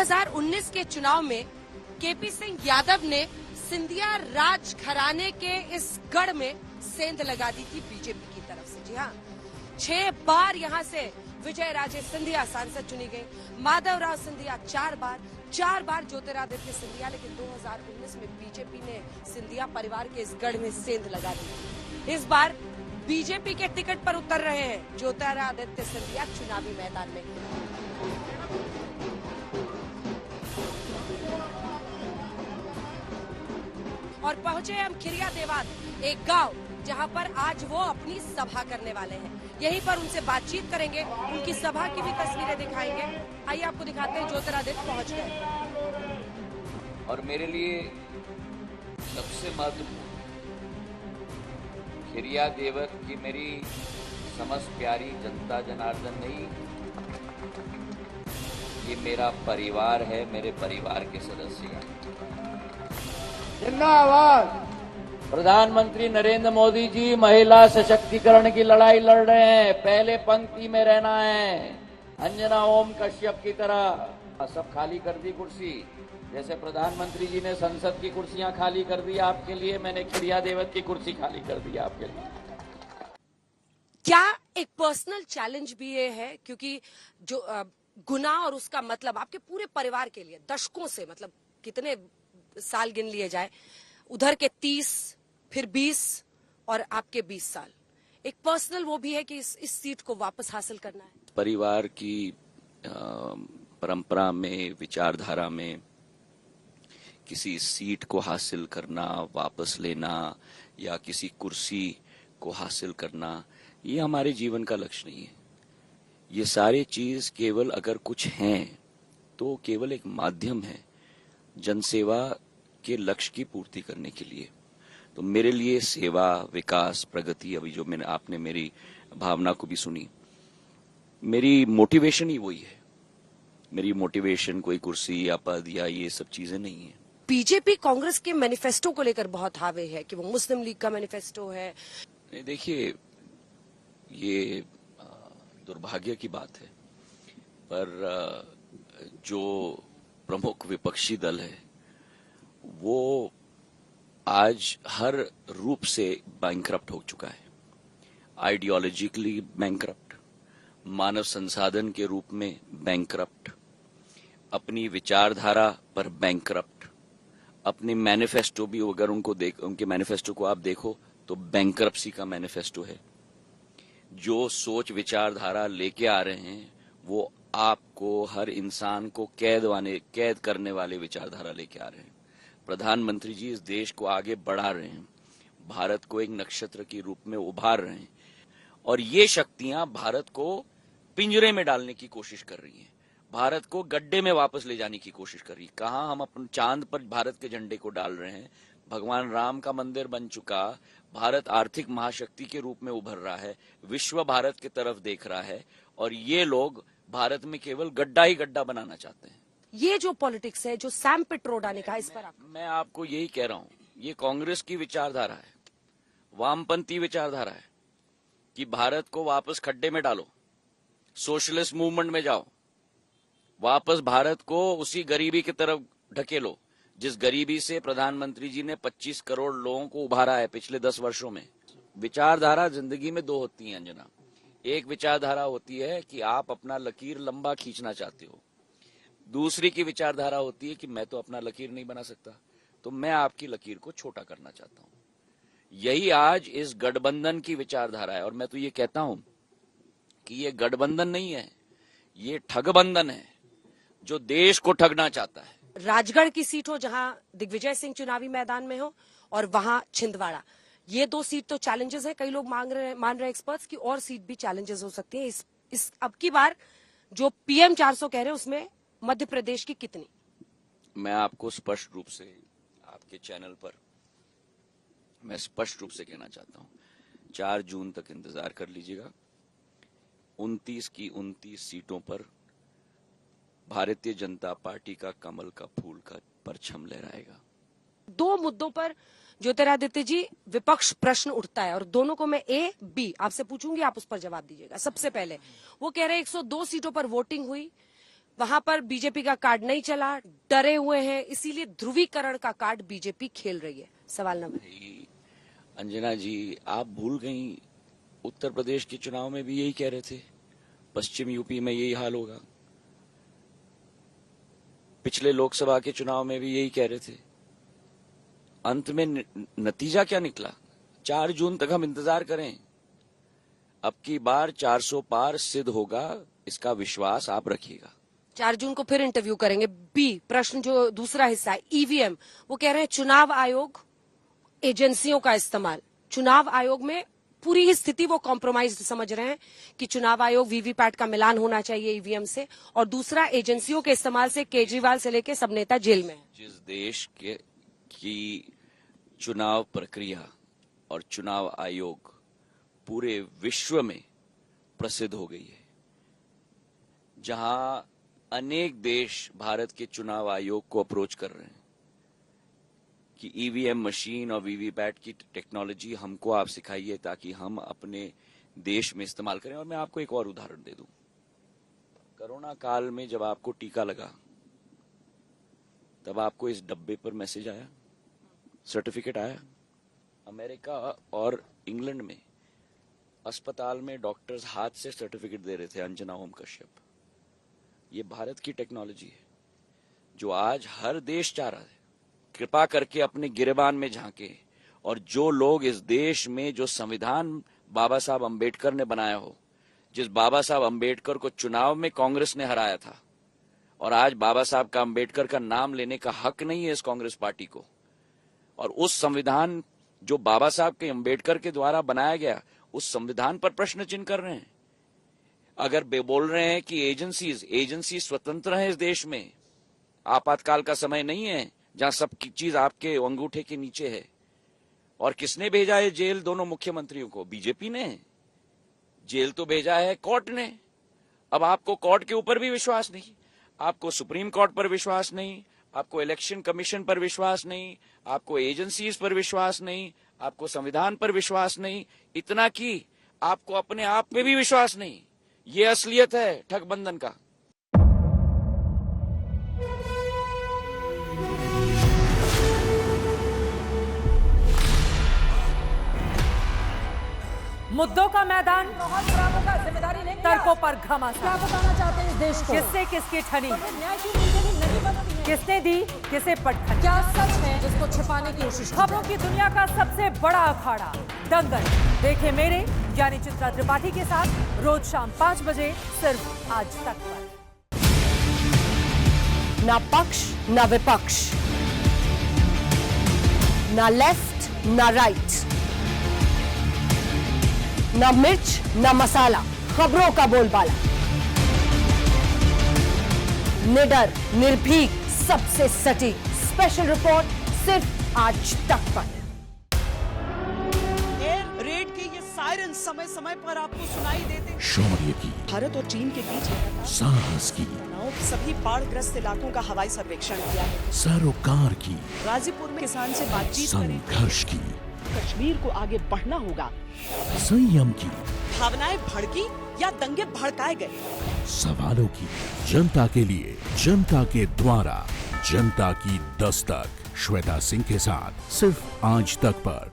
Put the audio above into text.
2019 के चुनाव में केपी सिंह यादव ने सिंधिया राज घराने के इस गढ़ में सेंध लगा दी थी बीजेपी की तरफ से। जी हाँ, 6 बार यहाँ से विजय राजे सिंधिया सांसद चुनी गई, माधवराव सिंधिया 4 बार ज्योतिरादित्य सिंधिया। लेकिन 2019 में बीजेपी ने सिंधिया परिवार के इस गढ़ में सेंध लगा दी। इस बार बीजेपी के टिकट पर उतर रहे हैं ज्योतिरादित्य सिंधिया चुनावी मैदान में। और पहुंचे हम खिरिया देवात, एक गांव जहां पर आज वो अपनी सभा करने वाले हैं। यहीं पर उनसे बातचीत करेंगे, उनकी सभा की भी तस्वीरें दिखाएंगे। आइए आपको दिखाते हैं ज्योतिरादित्य पहुंच गए। और मेरे लिए सबसे महत्वपूर्ण खिरिया देवत की मेरी समस्त प्यारी जनता जनार्दन नहीं, ये मेरा परिवार है, मेरे परिवार के सदस्य हैं। जिंदाबाद। प्रधानमंत्री नरेंद्र मोदी जी महिला सशक्तिकरण की लड़ाई लड़ रहे हैं, पहले पंक्ति में रहना है, अंजना ओम कश्यप की तरह। सब खाली कर दी कुर्सी, जैसे प्रधानमंत्री जी ने संसद की कुर्सियां खाली कर दी आपके लिए, मैंने खिरिया देवत की कुर्सी खाली कर दी आपके लिए। क्या एक पर्सनल चैलेंज भी ये है, क्योंकि जो गुनाह और उसका मतलब आपके पूरे परिवार के लिए दशकों से, मतलब कितने साल गिन लिए जाए, उधर के 30 फिर 20 और आपके 20 साल, एक पर्सनल वो भी है कि इस सीट को वापस हासिल करना है। परिवार की परंपरा में, विचारधारा में किसी सीट को हासिल करना, वापस लेना या किसी कुर्सी को हासिल करना, ये हमारे जीवन का लक्ष्य नहीं है। ये सारी चीज केवल अगर कुछ हैं तो केवल एक माध्यम है जनसेवा के लक्ष्य की पूर्ति करने के लिए। तो मेरे लिए सेवा, विकास, प्रगति, अभी जो आपने मेरी भावना को भी सुनी, मेरी मोटिवेशन ही वही है। मेरी मोटिवेशन कोई कुर्सी या पद या ये सब चीजें नहीं है। बीजेपी कांग्रेस के मैनिफेस्टो को लेकर बहुत हावे है कि वो मुस्लिम लीग का मैनिफेस्टो है। देखिए, ये दुर्भाग्य की बात है, पर जो प्रमुख विपक्षी दल है वो आज हर रूप से बैंकरप्ट हो चुका है। आइडियोलॉजिकली बैंकरप्ट, मानव संसाधन के रूप में बैंकरप्ट, अपनी विचारधारा पर बैंकरप्ट, अपने मैनिफेस्टो भी अगर उनके मैनिफेस्टो को आप देखो तो बैंकरप्सी का मैनिफेस्टो है। जो सोच विचारधारा लेके आ रहे हैं वो आपको, हर इंसान को कैद करने वाले विचारधारा लेके आ रहे हैं। प्रधानमंत्री जी इस देश को आगे बढ़ा रहे हैं, भारत को एक नक्षत्र के रूप में उभार रहे हैं, और ये शक्तियां भारत को पिंजरे में डालने की कोशिश कर रही हैं, भारत को गड्ढे में वापस ले जाने की कोशिश कर रही है। कहां हम अपने चांद पर भारत के झंडे को डाल रहे हैं, भगवान राम का मंदिर बन चुका, भारत आर्थिक महाशक्ति के रूप में उभर रहा है, विश्व भारत की तरफ देख रहा है, और ये लोग भारत में केवल गड्ढा ही गड्ढा बनाना चाहते हैं। ये जो पॉलिटिक्स है, जो सैम पिट रोड आने का, इस पर मैं आपको यही कह रहा हूं, ये कांग्रेस की विचारधारा है, वामपंथी विचारधारा है कि भारत को वापस खड्डे में डालो, सोशलिस्ट मूवमेंट में जाओ, वापस भारत को उसी गरीबी की तरफ ढकेलो जिस गरीबी से प्रधानमंत्री जी ने 25 करोड़ लोगों को उभारा है पिछले 10 वर्षों में। विचारधारा जिंदगी में 2 होती हैं अंजना। एक विचारधारा होती है कि आप अपना लकीर लंबा खींचना चाहते हो, दूसरी की विचारधारा होती है कि मैं तो अपना लकीर नहीं बना सकता, तो मैं आपकी लकीर को छोटा करना चाहता हूं। यही आज इस गठबंधन की विचारधारा है, और मैं तो ये कहता हूं कि ये गठबंधन नहीं है, ये ठगबंधन है जो देश को ठगना चाहता है। राजगढ़ की सीट हो जहां दिग्विजय सिंह चुनावी मैदान में हो, और वहां छिंदवाड़ा, ये 2 सीट तो चैलेंजेस है। कई लोग मान रहे एक्सपर्ट्स की और सीट भी चैलेंजेस हो सकती है। इस अब की बार जो PM 400 कह रहे हैं उसमें मध्य प्रदेश की कितनी? मैं आपको स्पष्ट रूप से आपके चैनल पर मैं स्पष्ट रूप से कहना चाहता हूं, 4 जून तक इंतजार कर लीजिएगा। 29 की 29 सीटों पर भारतीय जनता पार्टी का कमल का फूल का परचम लहराएगा। 2 मुद्दों पर ज्योतिरादित्य जी विपक्ष प्रश्न उठता है, और दोनों को मैं A, B आपसे पूछूंगी, आप उस पर जवाब दीजिएगा। सबसे पहले वो कह रहे हैं 102 सीटों पर वोटिंग हुई, वहां पर बीजेपी का कार्ड नहीं चला, डरे हुए हैं, इसीलिए ध्रुवीकरण का कार्ड बीजेपी खेल रही है। सवाल नंबर। अंजना जी, आप भूल गई, उत्तर प्रदेश के चुनाव में भी यही कह रहे थे, पश्चिम यूपी में यही हाल होगा, पिछले लोकसभा के चुनाव में भी यही कह रहे थे। अंत में नतीजा क्या निकला? 4 जून तक हम इंतजार करें। अब की बार 400 पार सिद्ध होगा, इसका विश्वास आप रखिएगा। 4 जून को फिर इंटरव्यू करेंगे। बी प्रश्न जो दूसरा हिस्सा है, ईवीएम, वो कह रहे हैं चुनाव आयोग एजेंसियों का इस्तेमाल। चुनाव आयोग में पूरी ही स्थिति वो कॉम्प्रोमाइज समझ रहे हैं कि चुनाव आयोग वीवीपैट का मिलान होना चाहिए ईवीएम से, और दूसरा एजेंसियों के इस्तेमाल से केजरीवाल से लेकर सब नेता जेल में हैं। जिस देश की चुनाव प्रक्रिया और चुनाव आयोग पूरे विश्व में प्रसिद्ध हो गई है, जहां अनेक देश भारत के चुनाव आयोग को अप्रोच कर रहे हैं कि ईवीएम मशीन और वीवीपैट की टेक्नोलॉजी हमको आप सिखाइए ताकि हम अपने देश में इस्तेमाल करें। और मैं आपको एक और उदाहरण दे दूं। कोरोना काल में जब आपको टीका लगा, तब आपको इस डब्बे पर मैसेज आया, सर्टिफिकेट आया। अमेरिका और इंग्लैंड में अस्पताल में डॉक्टर्स हाथ से सर्टिफिकेट दे रहे थे, अंजना ओम कश्यप। ये भारत की टेक्नोलॉजी है जो आज हर देश चाह रहा है कृपा करके अपने गिरेबान में झांके, और जो लोग इस देश में जो संविधान बाबा साहब अंबेडकर ने बनाया हो, जिस बाबा साहब अंबेडकर को चुनाव में कांग्रेस ने हराया था, और आज बाबा साहब का अंबेडकर का नाम लेने का हक नहीं है इस कांग्रेस पार्टी को, और उस संविधान जो बाबा साहब के अंबेडकर के द्वारा बनाया गया, उस संविधान पर प्रश्न चिन्ह कर रहे हैं। अगर बोल रहे हैं कि एजेंसी स्वतंत्र है इस देश में, आपातकाल का समय नहीं है जहां सब चीज आपके अंगूठे के नीचे है। और किसने भेजा है जेल दोनों मुख्यमंत्रियों को? बीजेपी ने। जेल तो भेजा है कोर्ट ने। अब आपको कोर्ट के ऊपर भी विश्वास नहीं, आपको सुप्रीम कोर्ट पर विश्वास नहीं, आपको इलेक्शन कमीशन पर विश्वास नहीं, आपको एजेंसीज पर विश्वास नहीं, आपको संविधान पर विश्वास नहीं, इतना कि आपको अपने आप में भी विश्वास नहीं। ये असलियत है ठगबंधन का। मुद्दों का मैदान, जिम्मेदारी लेंगे तर्कों पर घमासान। क्या बताना चाहते हैं इस देश को? किससे किसकी ठनी, न्याय की नीति नहीं बनती है। किसने दी किसे पटखनी। क्या सच है जिसको छिपाने की कोशिश? खबरों की दुनिया का सबसे बड़ा अखाड़ा दंगल देखे मेरे यानी चित्रा त्रिपाठी के साथ रोज शाम 5 बजे सिर्फ आज तक पर। ना पक्ष ना विपक्ष, ना लेफ्ट ना राइट, ना मिर्च ना मसाला, खबरों का बोलबाला, निडर निर्भीक सबसे सटीक स्पेशल रिपोर्ट सिर्फ आज तक पर। एयर रेड के ये सायरन समय समय पर आपको सुनाई देते हैं। शौर्य की, भारत और चीन के बीच साहस की, सभी बाढ़ग्रस्त इलाकों का हवाई सर्वेक्षण किया है। सरोकार की, गाजीपुर में किसान से बातचीत करें। संघर्ष की, कश्मीर को आगे बढ़ना होगा। संयम की, भावनाएं भड़की या दंगे भड़काए गए, सवालों की, जनता के लिए, जनता के द्वारा, जनता की दस्तक। श्वेता सिंह के साथ सिर्फ आज तक पर।